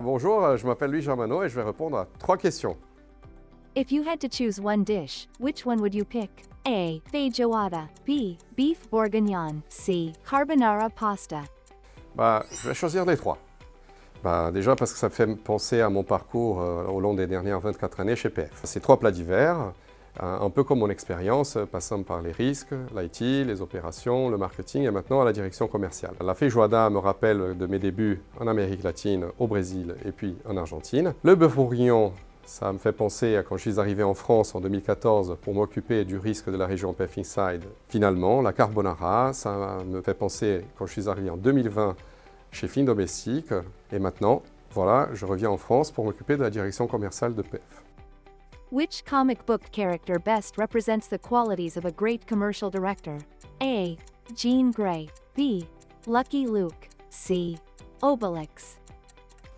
Bonjour, je m'appelle Louis Germano et je vais répondre à 3 questions. If you had to choose one dish, which one would you pick? A. Feijoada. B. Beef bourguignon. C. Carbonara pasta. Je vais choisir les 3. Déjà parce que ça me fait penser à mon parcours au long des dernières 24 années chez PF. C'est 3 plats divers, un peu comme mon expérience, passant par les risques, l'IT, les opérations, le marketing et maintenant à la direction commerciale. La feijoada me rappelle de mes débuts en Amérique latine, au Brésil et puis en Argentine. Le bœuf bourguignon, ça me fait penser à quand je suis arrivé en France en 2014 pour m'occuper du risque de la région PF Inside. Finalement, la carbonara, ça me fait penser quand je suis arrivé en 2020 chez Fin Domestique. Et maintenant, voilà, je reviens en France pour m'occuper de la direction commerciale de PF. Which comic book character best represents the qualities of a great commercial director? A. Jean Grey. B. Lucky Luke. C. Obelix.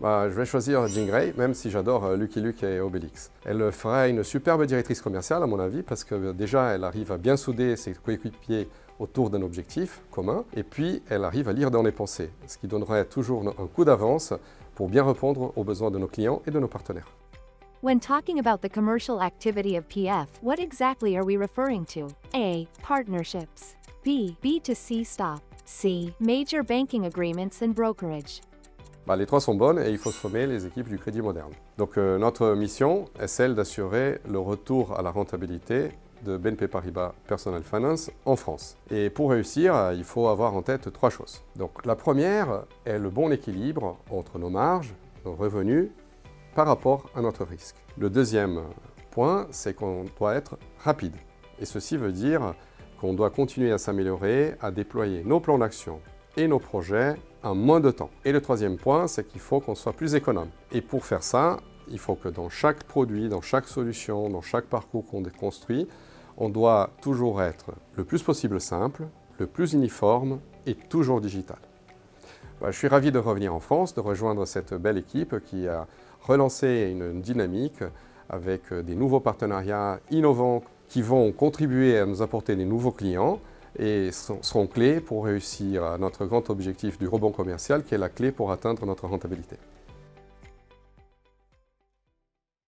Je vais choisir Jean Grey, même si j'adore Lucky Luke et Obélix. Elle fera une superbe directrice commerciale, à mon avis, parce que déjà, elle arrive à bien souder ses coéquipiers autour d'un objectif commun, et puis elle arrive à lire dans les pensées, ce qui donnerait toujours un coup d'avance pour bien répondre aux besoins de nos clients et de nos partenaires. When talking about the commercial activity of PF, what exactly are we referring to? A. Partnerships. B. B2C stock. C. Major banking agreements and brokerage. Les 3 sont bonnes et il faut sommer les équipes du Crédit Moderne. Donc notre mission est celle d'assurer le retour à la rentabilité de BNP Paribas Personal Finance en France. Et pour réussir, il faut avoir en tête 3 choses. Donc la première est le bon équilibre entre nos marges, nos revenus, par rapport à notre risque. Le deuxième point, c'est qu'on doit être rapide. Et ceci veut dire qu'on doit continuer à s'améliorer, à déployer nos plans d'action et nos projets en moins de temps. Et le troisième point, c'est qu'il faut qu'on soit plus économe. Et pour faire ça, il faut que dans chaque produit, dans chaque solution, dans chaque parcours qu'on construit, on doit toujours être le plus possible simple, le plus uniforme et toujours digital. Je suis ravi de revenir en France, de rejoindre cette belle équipe qui a relancé une dynamique avec des nouveaux partenariats innovants qui vont contribuer à nous apporter des nouveaux clients et seront clés pour réussir à notre grand objectif du rebond commercial qui est la clé pour atteindre notre rentabilité.